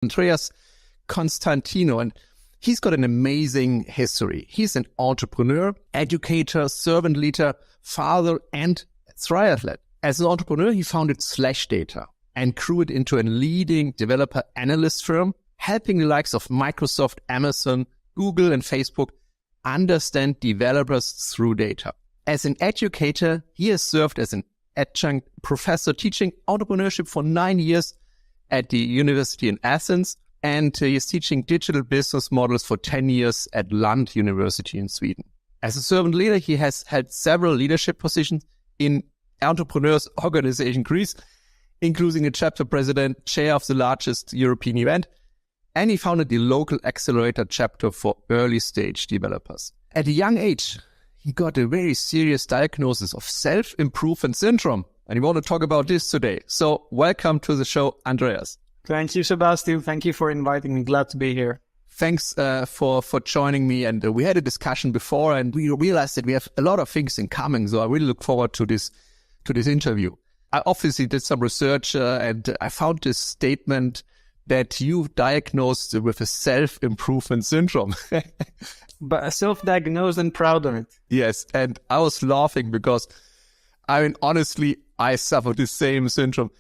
Andreas Constantinou, and he's got an amazing history. He's an entrepreneur, educator, servant leader, father, and triathlete. As an entrepreneur, he founded Slashdata and grew it into a leading developer analyst firm, helping the likes of Microsoft, Amazon, Google, and Facebook understand developers through data. As an educator, he has served as an adjunct professor teaching entrepreneurship for 9 years at the university in Athens, and he is teaching digital business models for 10 years at Lund University in Sweden. As a servant leader, he has held several leadership positions in entrepreneurs organization Greece, including a chapter president, chair of the largest European event, and he founded the local accelerator chapter for early stage developers. At a young age, he got a very serious diagnosis of self-improvement syndrome, and we want to talk about this today. So welcome to the show, Andreas. Thank you, Sebastian. Thank you for inviting me. Glad to be here. Thanks for joining me. And we had a discussion before, and we realized that we have a lot of things in common. So I really look forward to this interview. I obviously did some research and I found this statement that you diagnosed with a self-improvement syndrome. But self-diagnosed and proud of it. Yes, and I was laughing because, I mean, honestly, I suffer the same syndrome.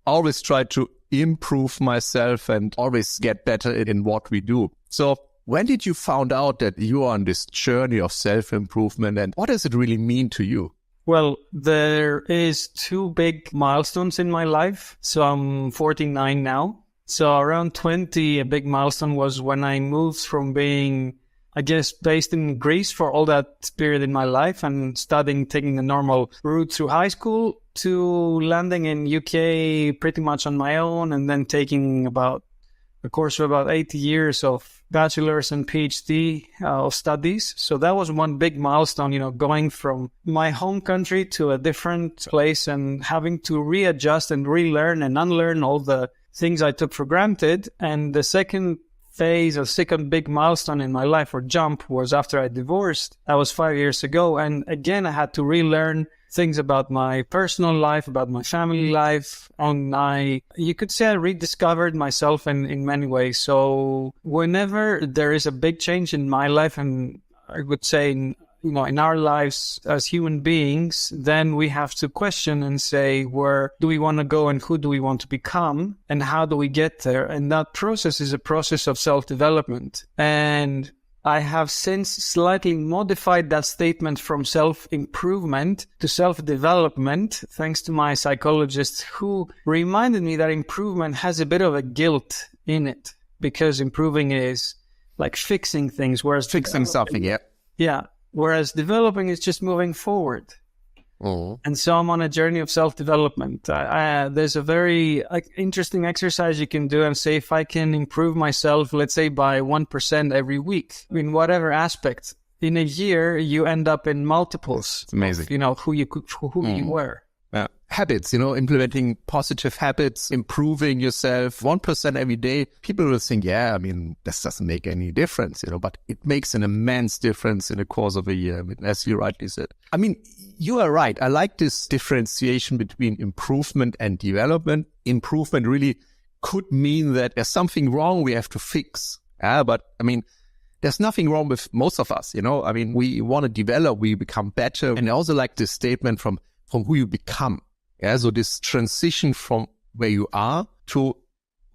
I always try to improve myself and always get better in what we do. So when did you find out that you are on this journey of self-improvement, and what does it really mean to you? Well, there is 2 big milestones in my life. So I'm 49 now. So around 20, a big milestone was when I moved from being, I guess, based in Greece for all that period in my life and taking a normal route through high school to landing in UK pretty much on my own, and then taking a course of about 80 years of bachelor's and PhD of studies. So that was one big milestone, going from my home country to a different place and having to readjust and relearn and unlearn all the things I took for granted. And the second phase or second big milestone in my life or jump was after I divorced. That was 5 years ago. And again, I had to relearn things about my personal life, about my family life. And you could say I rediscovered myself in many ways. So whenever there is a big change in my life, and I would say in our lives as human beings, then we have to question and say, where do we want to go and who do we want to become and how do we get there? And that process is a process of self-development. And I have since slightly modified that statement from self-improvement to self-development, thanks to my psychologist who reminded me that improvement has a bit of a guilt in it, because improving is like fixing things, whereas fixing something, yeah. Yeah. Whereas developing is just moving forward. Oh. And so I'm on a journey of self-development. There's a very interesting exercise you can do and say, if I can improve myself, let's say by 1% every week, in whatever aspect, in a year, you end up in multiples. It's amazing. Of, who you were. Habits, implementing positive habits, improving yourself 1% every day. People will think, this doesn't make any difference, but it makes an immense difference in the course of a year, as you rightly said. You are right. I like this differentiation between improvement and development. Improvement really could mean that there's something wrong we have to fix. But there's nothing wrong with most of us, we want to develop, we become better. And I also like this statement from who you become. So this transition from where you are to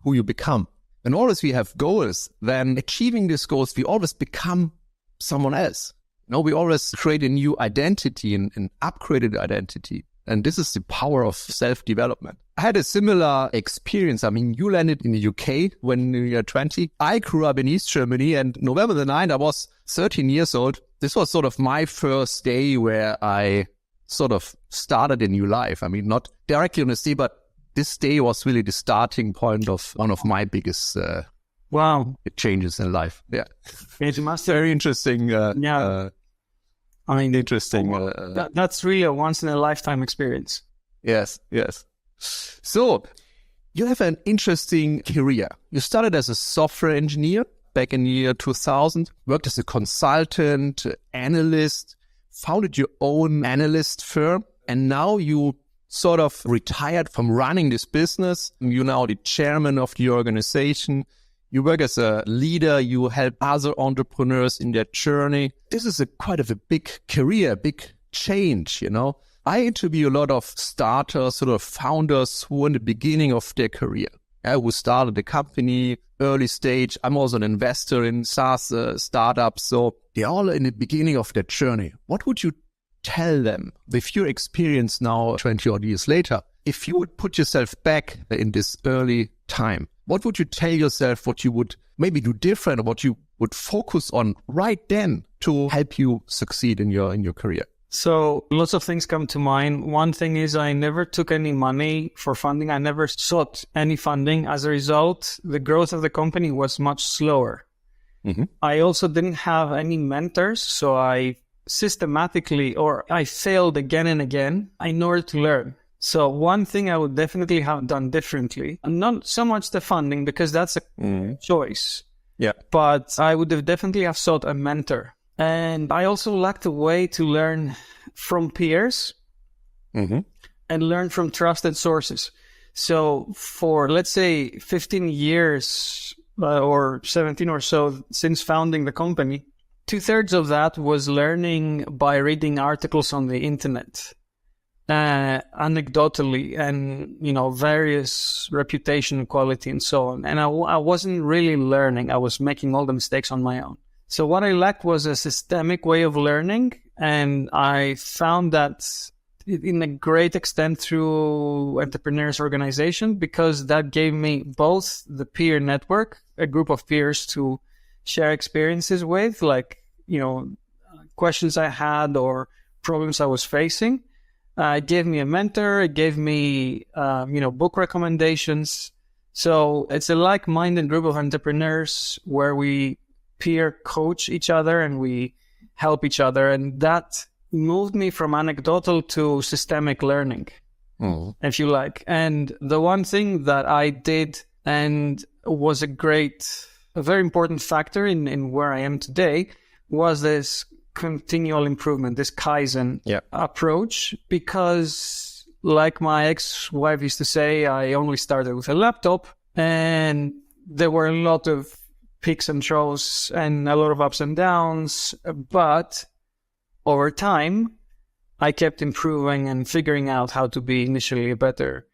who you become. And always we have goals, then achieving these goals, we always become someone else. We always create a new identity, an upgraded identity. And this is the power of self-development. I had a similar experience. You landed in the UK when you were 20. I grew up in East Germany, and November the 9th, I was 13 years old. This was sort of my first day where I sort of started a new life. Not directly on the day, but this day was really the starting point of one of my biggest changes in life. Yeah, it must very interesting. Interesting. That's really a once in a lifetime experience. Yes. So you have an interesting career. You started as a software engineer back in the year 2000, worked as a consultant, analyst, founded your own analyst firm, and now you sort of retired from running this business. You're now the chairman of the organization. You work as a leader. You help other entrepreneurs in their journey. This is quite of a big career, big change, you know. I interview a lot of starters, sort of founders who are in the beginning of their career, who started a company, early stage. I'm also an investor in SaaS startups. So they're all in the beginning of their journey. What would you tell them with your experience now, 20 odd years later? If you would put yourself back in this early time, what would you tell yourself what you would maybe do different or what you would focus on right then to help you succeed in your career? So lots of things come to mind. One thing is I never took any money for funding. I never sought any funding. As a result, the growth of the company was much slower. Mm-hmm. I also didn't have any mentors. So I failed again and again in order to learn. So one thing I would definitely have done differently, and not so much the funding because that's a choice. Yeah. But I would have definitely sought a mentor. And I also lacked a way to learn from peers and learn from trusted sources. So for, let's say, 15 years or 17 or so since founding the company, 2/3 of that was learning by reading articles on the internet, anecdotally, and, you know, various reputation, quality, and so on. And I wasn't really learning. I was making all the mistakes on my own. So what I lacked was a systemic way of learning, and I found that in a great extent through Entrepreneurs Organization, because that gave me both the peer network, a group of peers to share experiences with, like, you know, questions I had or problems I was facing. It gave me a mentor. It gave me, book recommendations. So it's a like-minded group of entrepreneurs where we peer coach each other and we help each other. And that moved me from anecdotal to systemic learning, if you like. And the one thing that I did and was a very important factor in where I am today was this continual improvement, this Kaizen approach, because like my ex-wife used to say, I only started with a laptop and there were a lot of peaks and troughs and a lot of ups and downs, but over time I kept improving and figuring out how to be initially a better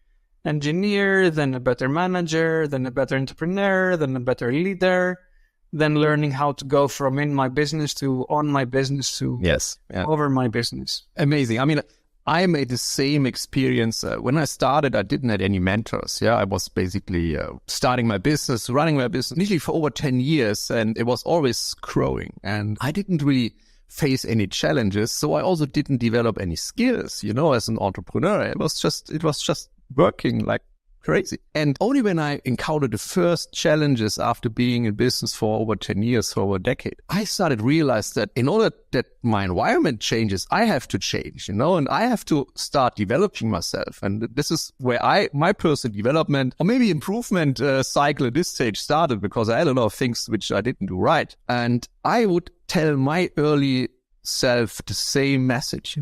engineer, then a better manager, then a better entrepreneur, then a better leader, then learning how to go from in my business to on my business to over my business. Amazing. I mean, I made the same experience. When I started, I didn't have any mentors. I was basically starting my business, running my business, initially for over 10 years, and it was always growing. And I didn't really face any challenges, so I also didn't develop any skills, as an entrepreneur. It was just working like crazy. And only when I encountered the first challenges after being in business for over 10 years, for over a decade, I started to realize that in order that my environment changes, I have to change, and I have to start developing myself. And this is where my personal development or maybe improvement cycle at this stage started, because I had a lot of things which I didn't do right. And I would tell my early self the same message,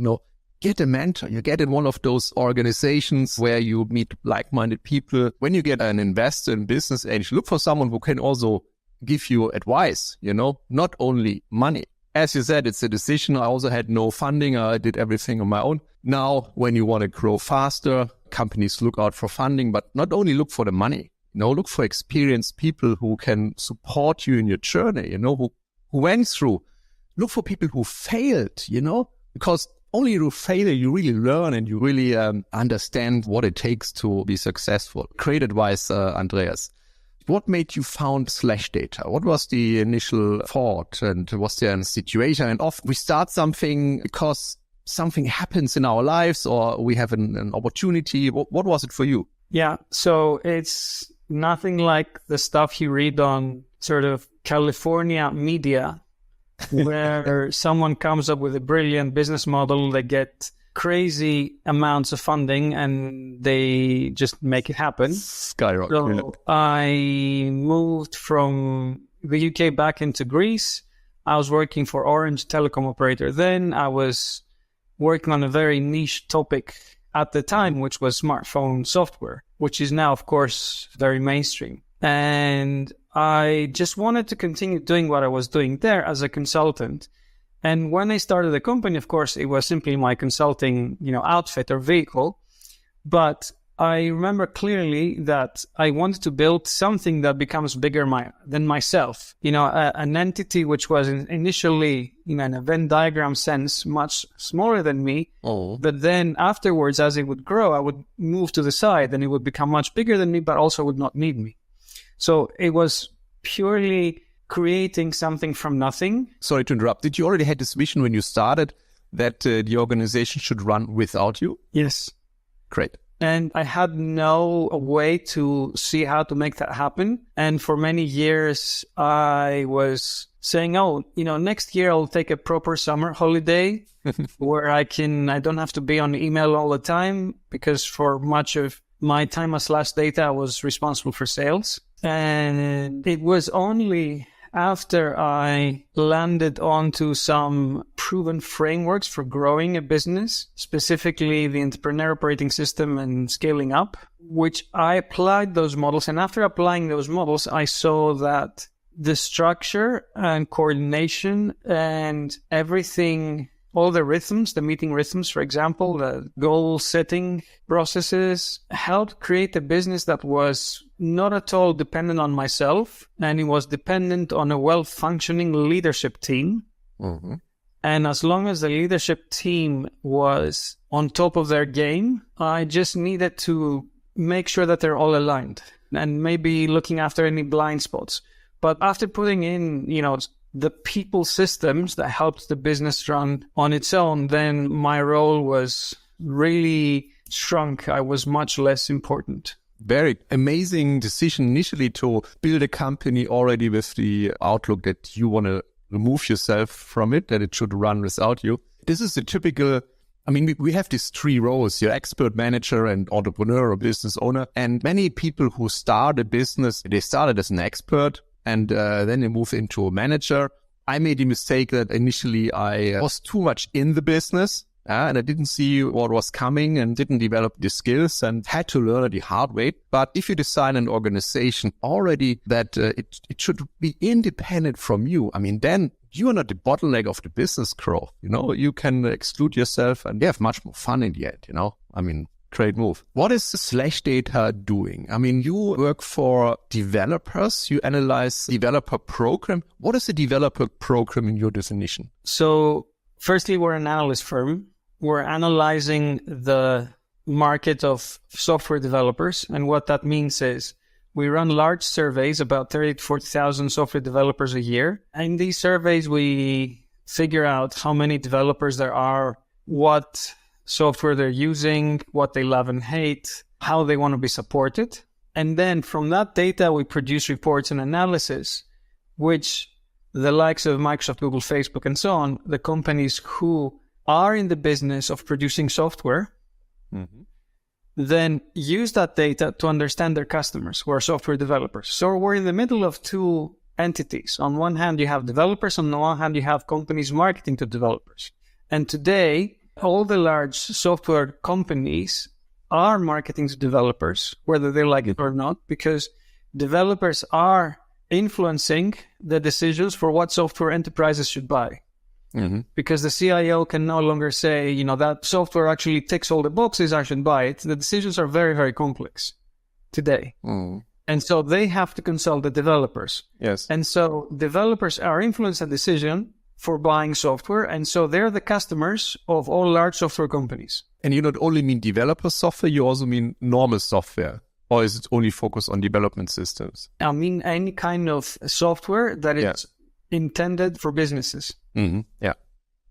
get a mentor. You get in one of those organizations where you meet like-minded people. When you get an investor in business angel, look for someone who can also give you advice, not only money. As you said, it's a decision. I also had no funding. I did everything on my own. Now, when you want to grow faster, companies look out for funding, but not only look for the money, look for experienced people who can support you in your journey, who went through. Look for people who failed, because only through failure you really learn and you really understand what it takes to be successful. Great advice, Andreas. What made you found Slashdata? What was the initial thought, and was there a situation? And often we start something because something happens in our lives or we have an opportunity. What was it for you? Yeah, so it's nothing like the stuff you read on sort of California media where someone comes up with a brilliant business model, they get crazy amounts of funding and they just make it happen. Skyrocket. So I moved from the UK back into Greece. I was working for Orange telecom operator then. I was working on a very niche topic at the time, which was smartphone software, which is now, of course, very mainstream. And I just wanted to continue doing what I was doing there as a consultant. And when I started the company, of course, it was simply my consulting, outfit or vehicle. But I remember clearly that I wanted to build something that becomes bigger than myself. An entity which was initially, in a Venn diagram sense, much smaller than me. Oh. But then afterwards, as it would grow, I would move to the side and it would become much bigger than me, but also would not need me. So it was purely creating something from nothing. Sorry to interrupt. Did you already had this vision when you started that the organization should run without you? Yes. Great. And I had no way to see how to make that happen. And for many years, I was saying, next year I'll take a proper summer holiday where I don't have to be on email all the time, because for much of my time as Slash Data, I was responsible for sales. And it was only after I landed onto some proven frameworks for growing a business, specifically the entrepreneurial operating system and scaling up, which I applied those models. And after applying those models, I saw that the structure and coordination and everything, all the rhythms, the meeting rhythms, for example, the goal setting processes, helped create a business that was not at all dependent on myself, and it was dependent on a well-functioning leadership team. Mm-hmm. And as long as the leadership team was on top of their game, I just needed to make sure that they're all aligned and maybe looking after any blind spots. But after putting in, the people systems that helped the business run on its own, then my role was really shrunk. I was much less important. Very amazing decision initially to build a company already with the outlook that you want to remove yourself from it, that it should run without you. This is the typical, we have these three roles, your expert, manager, and entrepreneur or business owner. And many people who start a business, they started as an expert and then they move into a manager. I made the mistake that initially I was too much in the business. And I didn't see what was coming and didn't develop the skills and had to learn it the hard way. But if you design an organization already that it should be independent from you, then you are not the bottleneck of the business growth. You can exclude yourself and you have much more fun in the end, great move. What is Slash Data doing? You work for developers. You analyze developer program. What is a developer program in your definition? So firstly, we're an analyst firm. We're analyzing the market of software developers. And what that means is we run large surveys, about 30,000 to 40,000 software developers a year. And in these surveys, we figure out how many developers there are, what software they're using, what they love and hate, how they want to be supported. And then from that data, we produce reports and analysis, which the likes of Microsoft, Google, Facebook, and so on, the companies who are in the business of producing software, then use that data to understand their customers who are software developers. So we're in the middle of two entities. On one hand, you have developers. On the one hand, you have companies marketing to developers. And today, all the large software companies are marketing to developers, whether they like it or not, because developers are influencing the decisions for what software enterprises should buy. Mm-hmm. Because the CIO can no longer say, that software actually ticks all the boxes, I should buy it. The decisions are very, very complex today. Mm. And so they have to consult the developers. Yes. And so developers are influencing the decision for buying software. And so they're the customers of all large software companies. And you not only mean developer software, you also mean normal software. Or is it only focused on development systems? Any kind of software that is intended for businesses. Mm-hmm. Yeah.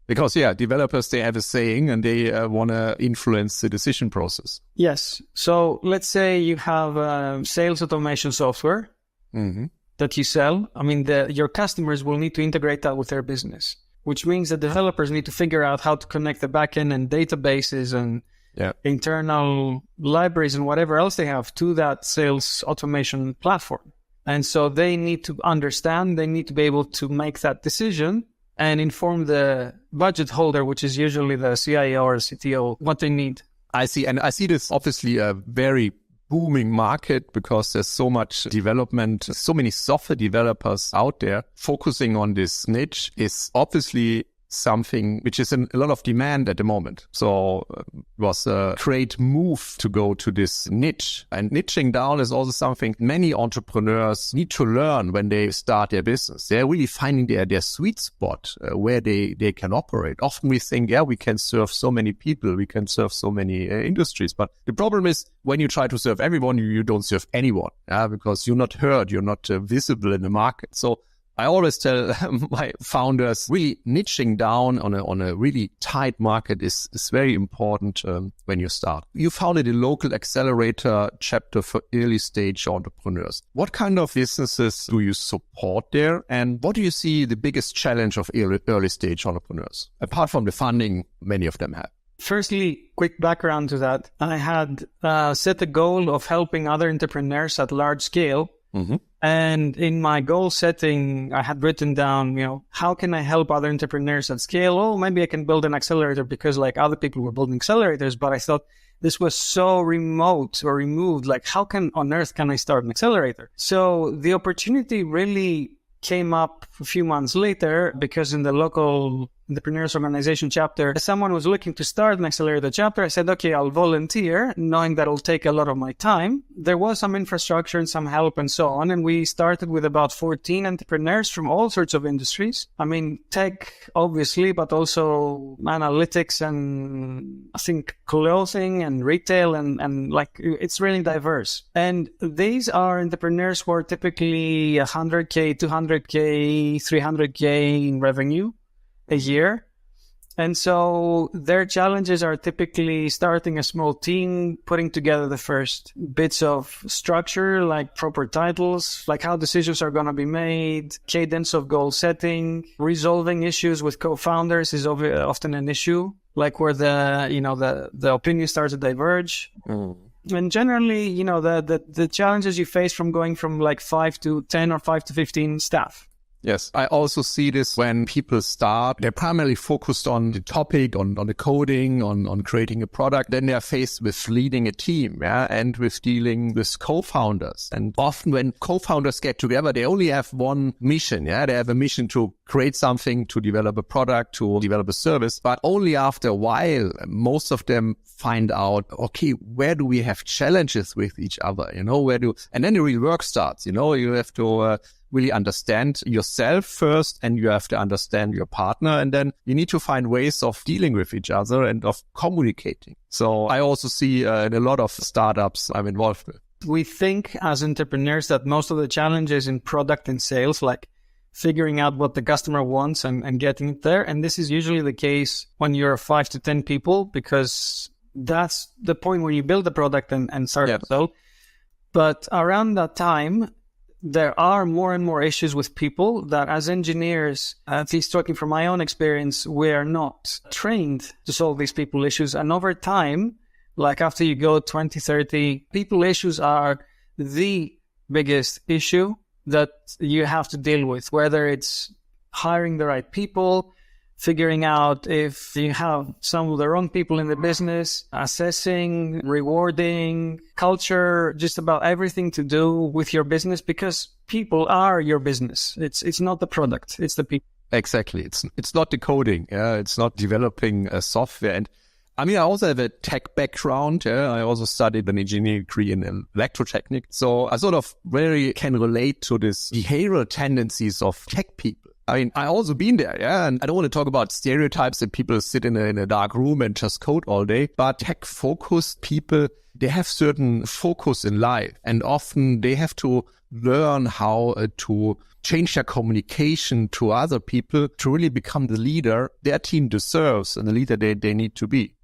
Because, developers, they have a saying and they want to influence the decision process. Yes. So let's say you have sales automation software that you sell. Your customers will need to integrate that with their business, which means that developers need to figure out how to connect the backend and databases and internal libraries and whatever else they have to that sales automation platform. And so they need to understand, they need to be able to make that decision and inform the budget holder, which is usually the CIO or CTO, what they need. I see. And I see this obviously a very booming market because there's so much development, so many software developers out there. Focusing on this niche is obviously something which is in a lot of demand at the moment. So it was a great move to go to this niche. And niching down is also something many entrepreneurs need to learn when they start their business. They're really finding their sweet spot where they can operate. Often we think, we can serve so many people, we can serve so many industries. But the problem is when you try to serve everyone, you don't serve anyone because you're not heard, you're not visible in the market. So I always tell my founders, really niching down on a really tight market is very important when you start. You founded a local accelerator chapter for early stage entrepreneurs. What kind of businesses do you support there? And what do you see the biggest challenge of early stage entrepreneurs? Apart from the funding many of them have. Firstly, quick background to that. I had set a goal of helping other entrepreneurs at large scale. Mm-hmm. And in my goal setting, I had written down, how can I help other entrepreneurs at scale? Oh, maybe I can build an accelerator because like other people were building accelerators, but I thought this was so remote or removed. Like how on earth can I start an accelerator? So the opportunity really came up a few months later because in the local entrepreneurs organization chapter, someone was looking to start an accelerator chapter. I said, okay, I'll volunteer, knowing that it'll take a lot of my time. There was some infrastructure and some help and so on. And we started with about 14 entrepreneurs from all sorts of industries. I mean, tech, obviously, but also analytics and I think clothing and retail and like it's really diverse. And these are entrepreneurs who are typically 100K, 200K, 300K in revenue a year. And so their challenges are typically starting a small team, putting together the first bits of structure, like proper titles, like how decisions are going to be made, cadence of goal setting, resolving issues with co-founders is often an issue, like where the opinions start to diverge. And generally, the challenges you face from going from like 5 to 10 or 5 to 15 staff. Yes, I also see this when people start, they're primarily focused on the topic, on the coding, on creating a product. Then they're faced with leading a team, and with dealing with co-founders. And often when co-founders get together, they only have one mission, They have a mission to create something, to develop a product, to develop a service. But only after a while, most of them find out, okay, where do we have challenges with each other? And then the real work starts, you have to really understand yourself first, and you have to understand your partner. And then you need to find ways of dealing with each other and of communicating. So I also see in a lot of startups I'm involved with. We think as entrepreneurs that most of the challenges in product and sales, like figuring out what the customer wants and getting it there. And this is usually the case when you're 5 to 10 people, because that's the point where you build the product and start to sell. But around that time, there are more and more issues with people that as engineers, at least talking from my own experience, we are not trained to solve these people issues. And over time, like after you go 20, 30, people issues are the biggest issue that you have to deal with, whether it's hiring the right people, figuring out if you have some of the wrong people in the business, assessing, rewarding, culture, just about everything to do with your business, because people are your business. It's not the product, it's the people. Exactly. It's not the coding. It's not developing a software. And I mean, I also have a tech background. I also studied an engineering degree in electrotechnic. So I sort of very can relate to this behavioral tendencies of tech people. I mean, I also been there, and I don't want to talk about stereotypes that people sit in a dark room and just code all day, but tech-focused people, they have certain focus in life, and often they have to learn how to change their communication to other people to really become the leader their team deserves and the leader they need to be.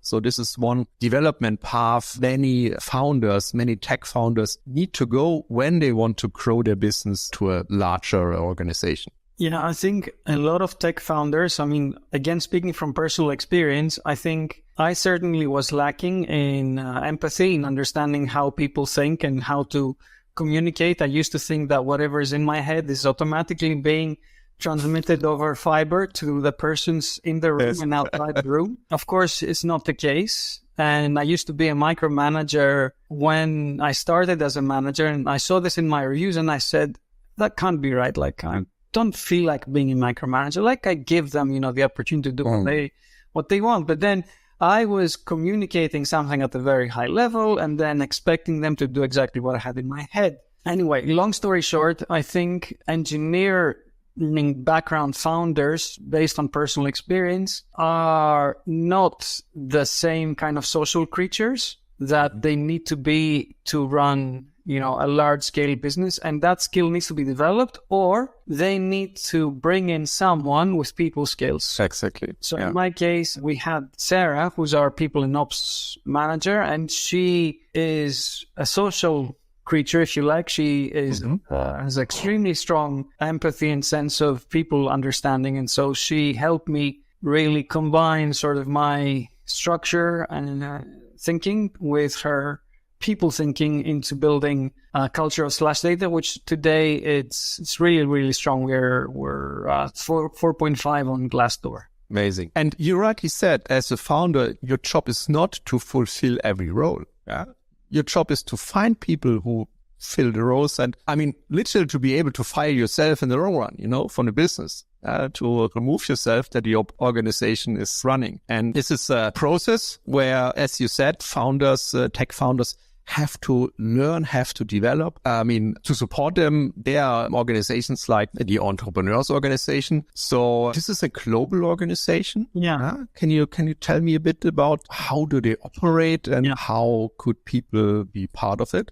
So this is one development path many tech founders need to go when they want to grow their business to a larger organization. Yeah, I think a lot of tech founders, I mean, again, speaking from personal experience, I think I certainly was lacking in empathy, in understanding how people think and how to communicate. I used to think that whatever is in my head is automatically being transmitted over fiber to the persons in the room and outside the room. Of course, it's not the case. And I used to be a micromanager when I started as a manager, and I saw this in my reviews and I said, that can't be right. Like, I don't feel like being a micromanager. Like, I give them, the opportunity to do what they want. But then I was communicating something at a very high level and then expecting them to do exactly what I had in my head. Anyway, long story short, I think engineering background founders, based on personal experience, are not the same kind of social creatures that they need to be to run, a large scale business. And that skill needs to be developed, or they need to bring in someone with people skills. Exactly. So in my case, we had Sarah, who's our people and ops manager, and she is a social creature, if you like. She is has extremely strong empathy and sense of people understanding. And so she helped me really combine sort of my structure and thinking with her people thinking into building a culture of /data, which today it's really, really strong. We're 4.5 on Glassdoor. Amazing. And you rightly said, as a founder, your job is not to fulfill every role. Yeah. Your job is to find people who fill the roles, and literally to be able to fire yourself in the long run, from the business, to remove yourself that your organization is running. And this is a process where, as you said, founders, tech founders have to learn, have to develop. To support them, there are organizations like the Entrepreneurs organization. So this is a global organization. Yeah. Can you tell me a bit about how do they operate and how could people be part of it?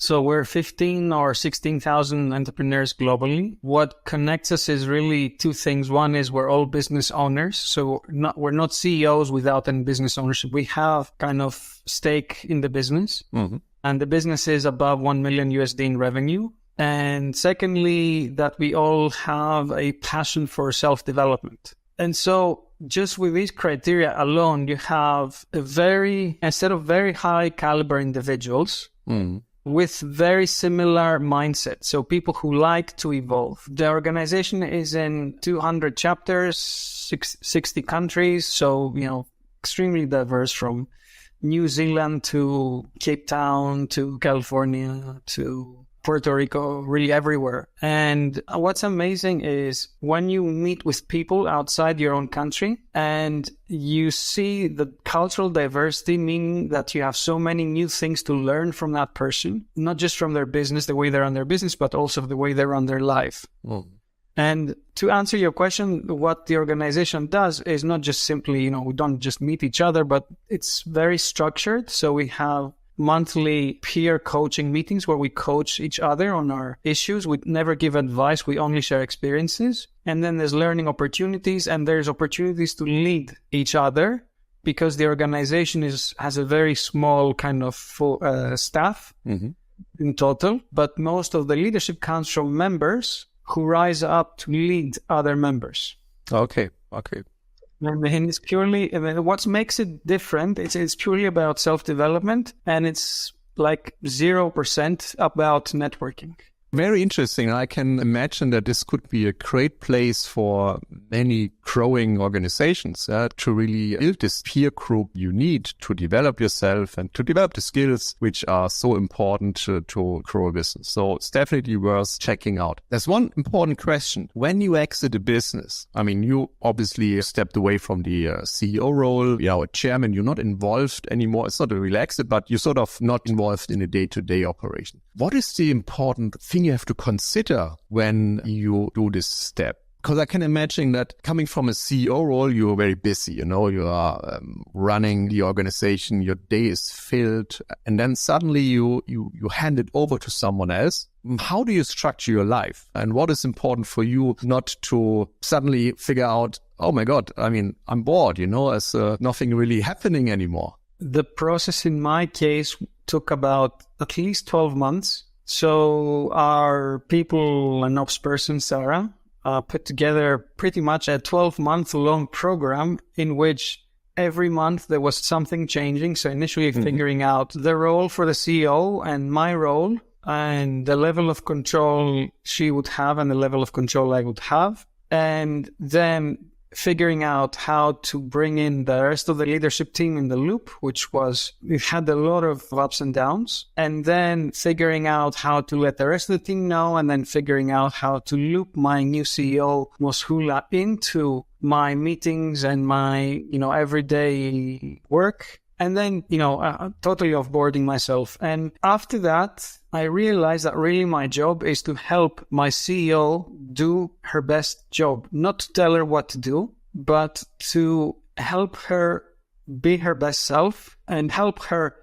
So we're 15 or 16,000 entrepreneurs globally. What connects us is really two things. One is we're all business owners. So we're not CEOs without any business ownership. We have kind of stake in the business. Mm-hmm. And the business is above $1 million USD in revenue. And secondly, that we all have a passion for self-development. And so just with these criteria alone, you have a set of very high caliber individuals with very similar mindset. So people who like to evolve. The organization is in 200 chapters, 60 countries. So, extremely diverse, from New Zealand to Cape Town to California to Puerto Rico, really everywhere. And what's amazing is when you meet with people outside your own country and you see the cultural diversity, meaning that you have so many new things to learn from that person, not just from their business, the way they run their business, but also the way they run their life. And to answer your question, what the organization does is not just simply, we don't just meet each other, but it's very structured. So we have monthly peer coaching meetings where we coach each other on our issues. We never give advice. We only share experiences. And then there's learning opportunities, and there's opportunities to lead each other, because the organization has a very small kind of staff in total. But most of the leadership comes from members who rise up to lead other members. Okay. And it's purely, what makes it different, it's purely about self-development, and it's like 0% about networking. Very interesting. I can imagine that this could be a great place for many growing organizations to really build this peer group you need to develop yourself and to develop the skills which are so important to grow a business. So it's definitely worth checking out. There's one important question. When you exit a business, you obviously stepped away from the CEO role, a chairman, you're not involved anymore. It's not a real exit, but you're sort of not involved in a day-to-day operation. What is the important thing you have to consider when you do this step? Because I can imagine that coming from a CEO role, you're very busy, you are running the organization, your day is filled, and then suddenly you hand it over to someone else. How do you structure your life? And what is important for you not to suddenly figure out, oh my God, I'm bored, as nothing really happening anymore? The process in my case took about at least 12 months. So our people and ops person, Sarah, put together pretty much a 12-month long program in which every month there was something changing. So initially figuring out the role for the CEO and my role and the level of control she would have and the level of control I would have. and then figuring out how to bring in the rest of the leadership team in the loop, we've had a lot of ups and downs, and then figuring out how to let the rest of the team know, and then figuring out how to loop my new CEO, Moshula, into my meetings and my, everyday work. And then, totally offboarding myself. And after that, I realized that really my job is to help my CEO do her best job. Not to tell her what to do, but to help her be her best self and help her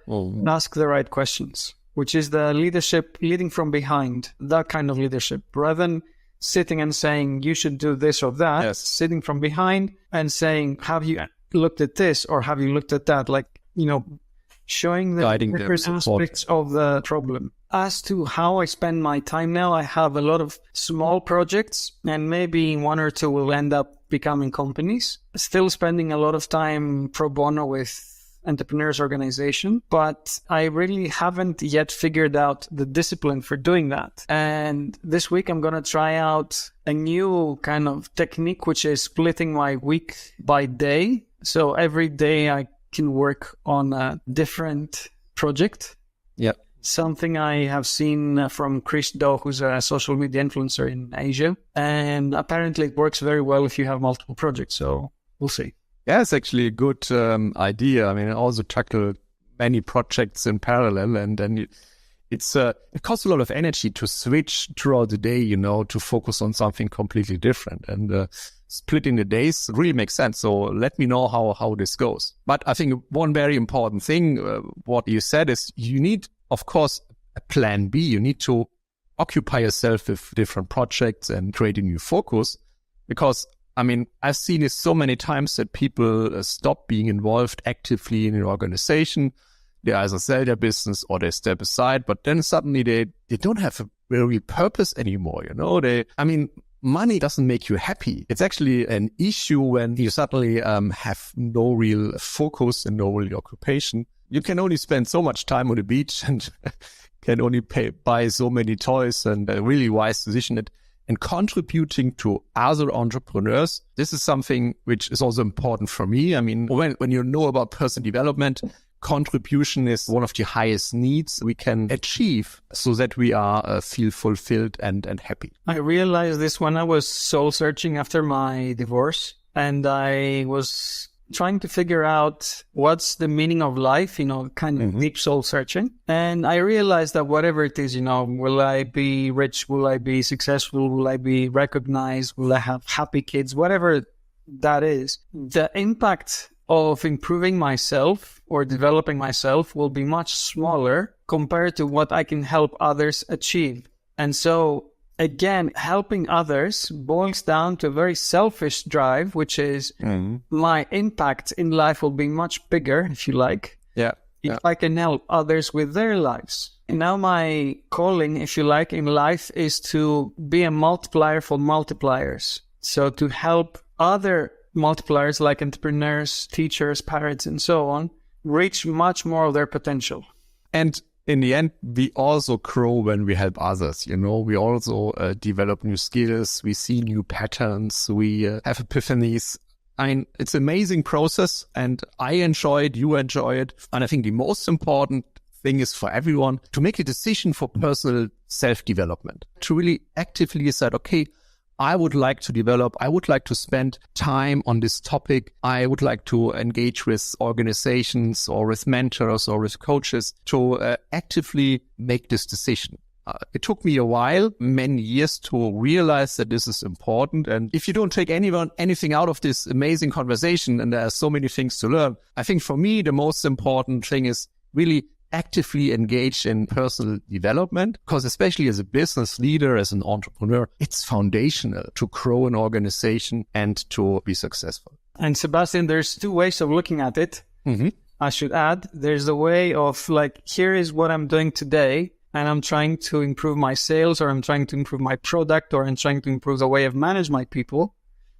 ask the right questions, which is the leadership, leading from behind, that kind of leadership. Rather than sitting and saying, you should do this or that, Yes. sitting from behind and saying, have you looked at this or have you looked at that? Like, showing the Guiding them, different aspects of the problem. As to how I spend my time now, I have a lot of small projects, and maybe one or two will end up becoming companies. Still spending a lot of time pro bono with entrepreneurs organization, but I really haven't yet figured out the discipline for doing that. And this week I'm going to try out a new kind of technique, which is splitting my week by day. So every day I can work on a different project. Yeah. Something I have seen from Chris Do, who's a social media influencer in Asia. And apparently it works very well if you have multiple projects. So we'll see. Yeah, it's actually a good idea. I mean, I also tackle many projects in parallel, and then it costs a lot of energy to switch throughout the day, to focus on something completely different. And splitting the days really makes sense. So let me know how this goes. But I think one very important thing, what you said, is you need, of course, a plan B. You need to occupy yourself with different projects and create a new focus, because I mean, I've seen it so many times that people stop being involved actively in an organization. They either sell their business or they step aside, but then suddenly they don't have a real purpose anymore. Money doesn't make you happy. It's actually an issue when you suddenly have no real focus and no real occupation. You can only spend so much time on the beach and can only buy so many toys, and a really wise decision. And contributing to other entrepreneurs, this is something which is also important for me. I mean, when you know about personal development, contribution is one of the highest needs we can achieve so that we are feel fulfilled and happy. I realized this when I was soul searching after my divorce, and I was trying to figure out what's the meaning of life, kind of deep soul searching. And I realized that whatever it is, will I be rich? Will I be successful? Will I be recognized? Will I have happy kids? Whatever that is, the impact of improving myself or developing myself will be much smaller compared to what I can help others achieve. And so again, helping others boils down to a very selfish drive, which is my impact in life will be much bigger, if you like, if I can help others with their lives. And now my calling, if you like, in life is to be a multiplier for multipliers. So to help other multipliers like entrepreneurs, teachers, parents, and so on, reach much more of their potential. And in the end, we also grow when we help others. We also develop new skills. We see new patterns. We have epiphanies. It's an amazing process, and I enjoy it. You enjoy it. And I think the most important thing is for everyone to make a decision for personal self-development, to really actively decide, okay, I would like to develop, I would like to spend time on this topic. I would like to engage with organizations or with mentors or with coaches to actively make this decision. It took me a while, many years, to realize that this is important. And if you don't take anything out of this amazing conversation, and there are so many things to learn, I think for me, the most important thing is really actively engage in personal development, because especially as a business leader, as an entrepreneur, it's foundational to grow an organization and to be successful. And Sebastian, there's two ways of looking at it. I should add, there's the way of here is what I'm doing today, and I'm trying to improve my sales, or I'm trying to improve my product, or I'm trying to improve the way I've managed my people.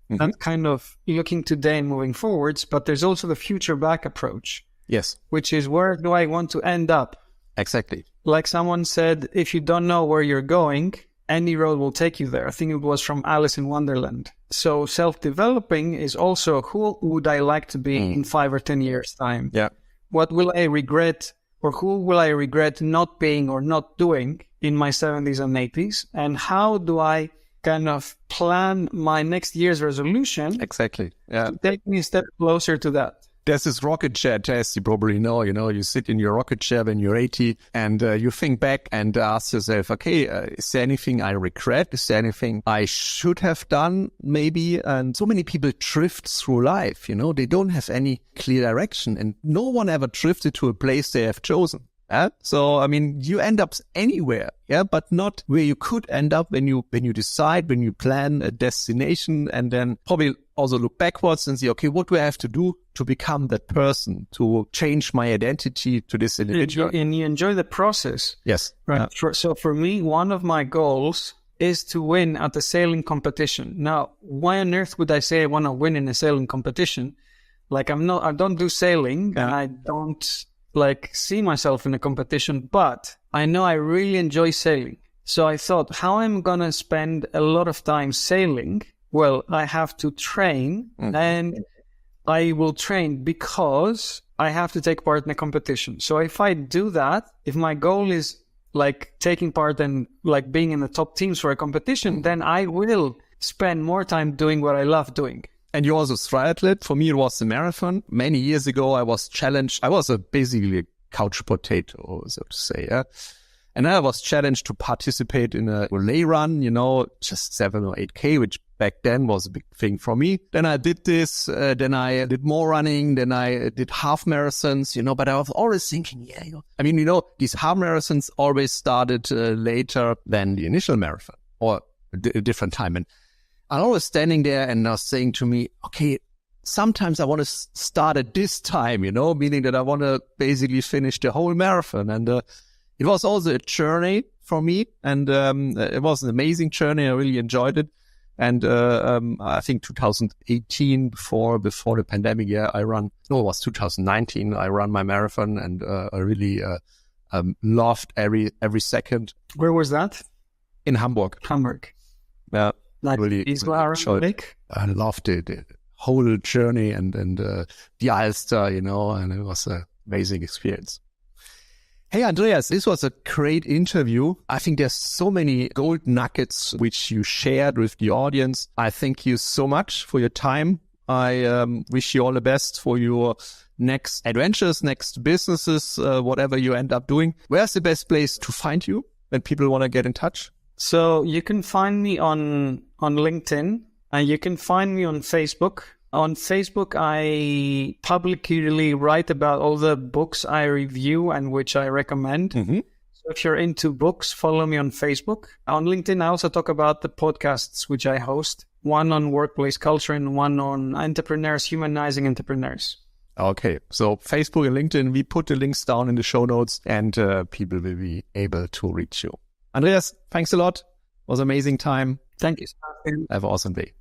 That kind of looking today and moving forwards. But there's also the future back approach. Yes. Which is, where do I want to end up? Exactly. Like someone said, if you don't know where you're going, any road will take you there. I think it was from Alice in Wonderland. So self-developing is also, who would I like to be in 5 or 10 years' time? Yeah. What will I regret, or who will I regret not being or not doing in my 70s and 80s? And how do I kind of plan my next year's resolution? Exactly. Yeah. To take me a step closer to that. There's this rocket chair test, you probably know, you sit in your rocket chair when you're 80 and you think back and ask yourself, okay, is there anything I regret? Is there anything I should have done maybe? And so many people drift through life, they don't have any clear direction, and no one ever drifted to a place they have chosen. Yeah? So, you end up anywhere, but not where you could end up when you decide, when you plan a destination, and then probably also look backwards and say, okay, what do I have to do to become that person, to change my identity to this individual? And you enjoy the process. Yes. Right. Yeah. So for me, one of my goals is to win at the sailing competition. Now, why on earth would I say I want to win in a sailing competition? I don't do sailing, and I don't see myself in a competition, but I know I really enjoy sailing. So I thought, how am I going to spend a lot of time sailing? Well, I have to train, and I will train because I have to take part in a competition. So if I do that, if my goal is taking part and being in the top teams for a competition, then I will spend more time doing what I love doing. And you're also a triathlete. For me, it was the marathon. Many years ago, I was challenged. I was basically a couch potato, so to say. Yeah? And I was challenged to participate in a relay run, just 7 or 8K, which back then was a big thing for me. Then I did this. Then I did more running. Then I did half marathons, but I was always thinking, these half marathons always started later than the initial marathon, or a different time. And I was standing there and I was saying to me, okay, sometimes I want to start at this time, meaning that I want to basically finish the whole marathon. And it was also a journey for me. And it was an amazing journey. I really enjoyed it. And I think 2018, before the pandemic, it was 2019, I ran my marathon, and I really loved every second. Where was that? In Hamburg. Yeah. Really enjoyed it. I loved the whole journey and the Ulster, and it was an amazing experience. Hey, Andreas, this was a great interview. I think there's so many gold nuggets which you shared with the audience. I thank you so much for your time. I wish you all the best for your next adventures, next businesses, whatever you end up doing. Where's the best place to find you when people want to get in touch? So you can find me on LinkedIn, and you can find me on Facebook. On Facebook, I publicly write about all the books I review and which I recommend. Mm-hmm. So if you're into books, follow me on Facebook. On LinkedIn, I also talk about the podcasts which I host, one on workplace culture and one on entrepreneurs, humanizing entrepreneurs. Okay, so Facebook and LinkedIn, we put the links down in the show notes, and people will be able to reach you. Andreas, thanks a lot. It was an amazing time. Thank you, Sebastian. Have an awesome day. Thank you.